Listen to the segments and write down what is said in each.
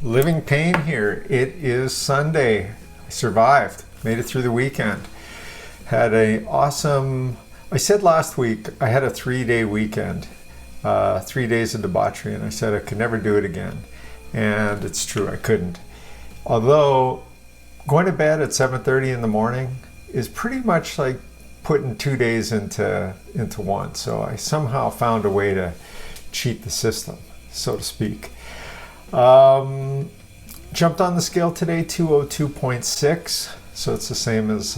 living pain here. It is Sunday. I survived, made it through the weekend. Had I said last week I had a 3-day weekend, 3 days of debauchery, and I said I could never do it again. And it's true, I couldn't. Although going to bed at 7:30 in the morning is pretty much like putting 2 days into one. So I somehow found a way to cheat the system, so to speak. Jumped on the scale today, 202.6. So it's the same as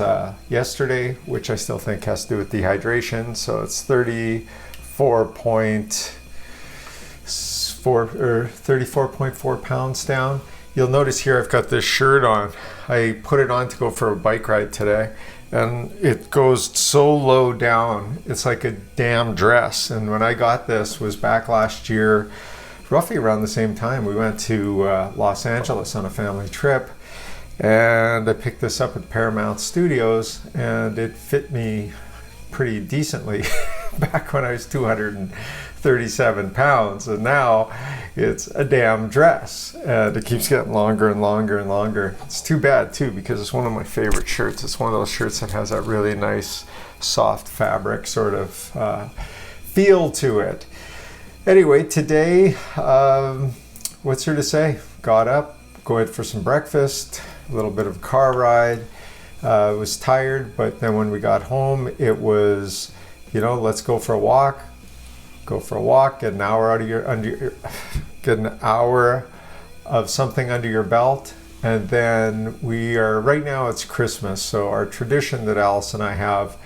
yesterday, which I still think has to do with dehydration. So it's 34.4 pounds down. You'll notice here I've got this shirt on. I put it on to go for a bike ride today, and it goes so low down. It's like a damn dress. And when I got this was back last year, roughly around the same time. We went to Los Angeles on a family trip, and I picked this up at Paramount Studios, and it fit me pretty decently back when I was 237 pounds, and now it's a damn dress, and it keeps getting longer and longer and longer. It's too bad too, because it's one of my favorite shirts. It's one of those shirts that has that really nice soft fabric sort of feel to it. Anyway, today, what's there to say? Got up, going for some breakfast, a little bit of a car ride. Was tired, but then when we got home, it was, let's go for a walk. Go for a walk, get an hour get an hour of something under your belt, and then right now it's Christmas, so our tradition that Alice and I have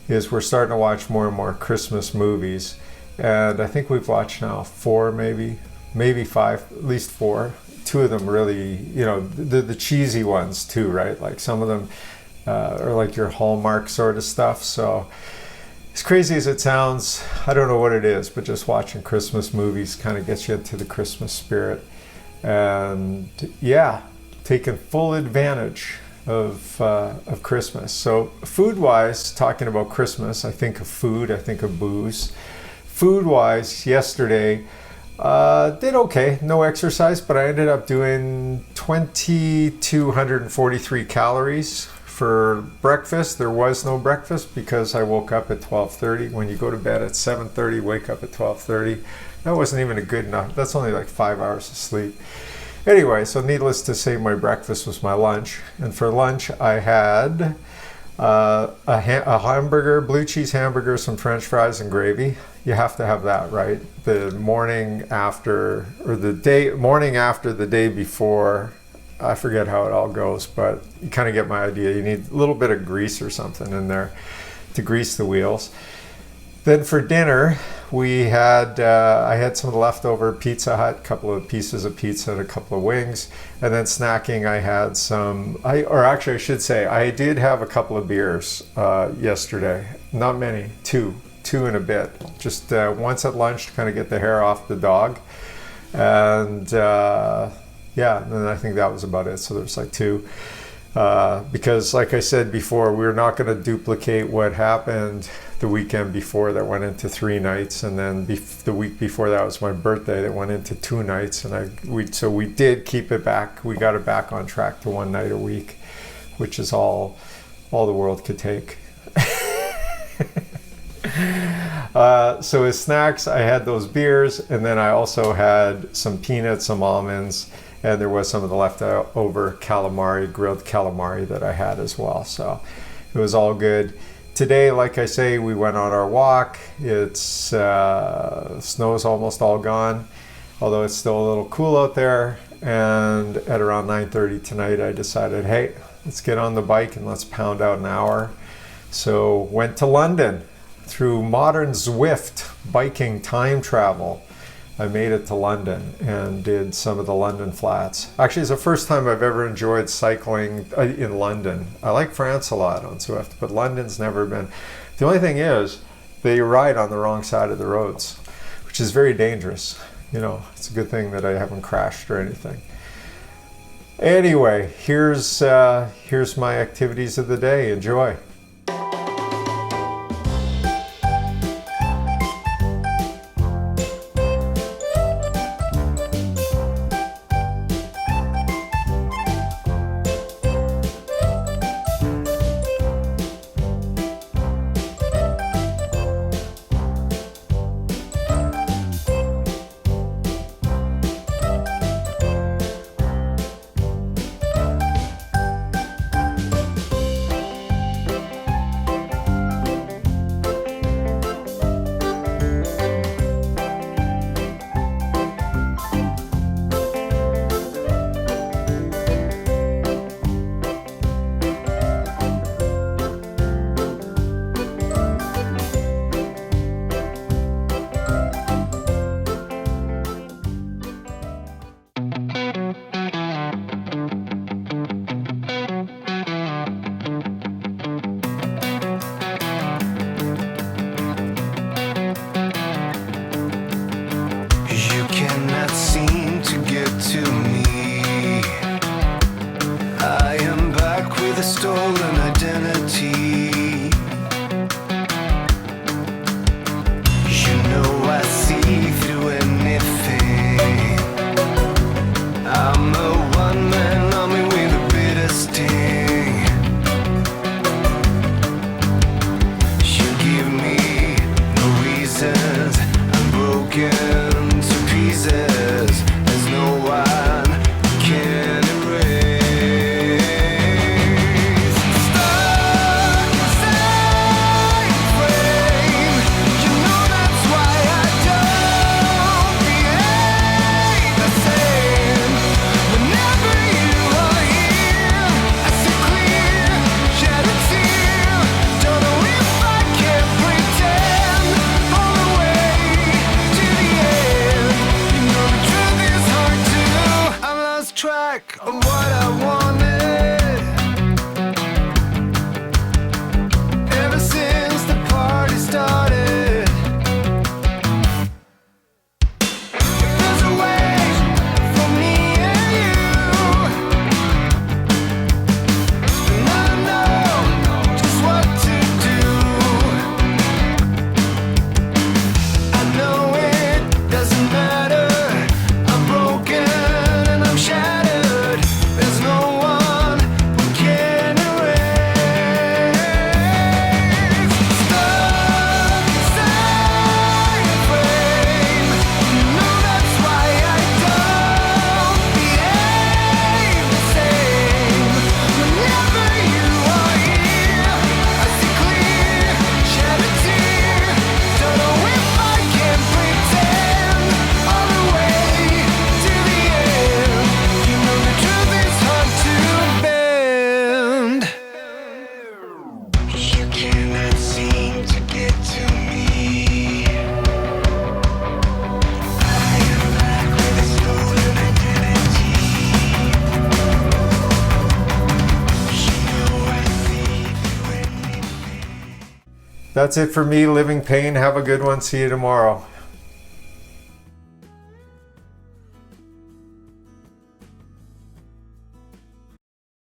is we're starting to watch more and more Christmas movies, and I think we've watched now 4, maybe 5, at least 4. 2 of them really, the cheesy ones too, right? Like some of them are like your Hallmark sort of stuff. So as crazy as it sounds, I don't know what it is, but just watching Christmas movies kind of gets you into the Christmas spirit. And yeah, taking full advantage of Christmas. So food-wise, talking about Christmas, I think of food, I think of booze. Food-wise, yesterday, did okay, no exercise, but I ended up doing 2,243 calories for breakfast. There was no breakfast because I woke up at 12:30. When you go to bed at 7:30, wake up at 12:30. That wasn't even a good enough. That's only like 5 hours of sleep. Anyway, so needless to say, my breakfast was my lunch. And for lunch, I had a hamburger, blue cheese hamburger, some French fries, and gravy. You have to have that, right? The morning after the day before, I forget how it all goes, but you kind of get my idea. You need a little bit of grease or something in there to grease the wheels. Then for dinner, I had some leftover Pizza Hut, a couple of pieces of pizza and a couple of wings. And then snacking, I had I did have a couple of beers yesterday. Not many, two and a bit. Just once at lunch to kind of get the hair off the dog. And and then I think that was about it. So there's like 2. Because like I said before, we're not going to duplicate what happened the weekend before that went into 3 nights, and then the week before that was my birthday that went into 2 nights, and we did keep it back. We got it back on track to 1 night a week, which is all the world could take. So as snacks, I had those beers, and then I also had some peanuts, some almonds, and there was some of the leftover grilled calamari that I had as well. So it was all good. Today, like I say, we went on our walk. It's snow's almost all gone, although it's still a little cool out there. And at around 9:30 tonight, I decided, hey, let's get on the bike and let's pound out an hour. So went to London through modern Zwift biking time travel. I made it to London and did some of the London flats. Actually, it's the first time I've ever enjoyed cycling in London. I like France a lot on Zwift, but London's never been. The only thing is, they ride on the wrong side of the roads, which is very dangerous. It's a good thing that I haven't crashed or anything. Anyway, here's my activities of the day. Enjoy. back of what I wanted. Ever since the party started. If there's a way for me and you, then I know just what to do. I know it doesn't matter. I'm broken and I'm shattered. There's no one who can erase. Stuck inside a frame. You know that's why I don't behave the same. Whenever you are here, I see clear, shed a tear. Don't know if I can pretend all the way to the end. You know the truth is hard to bend. You cannot seem to get to me. I am back with a stolen identity. You know I see you in me. That's it for me, Living Pain. Have a good one. See you tomorrow.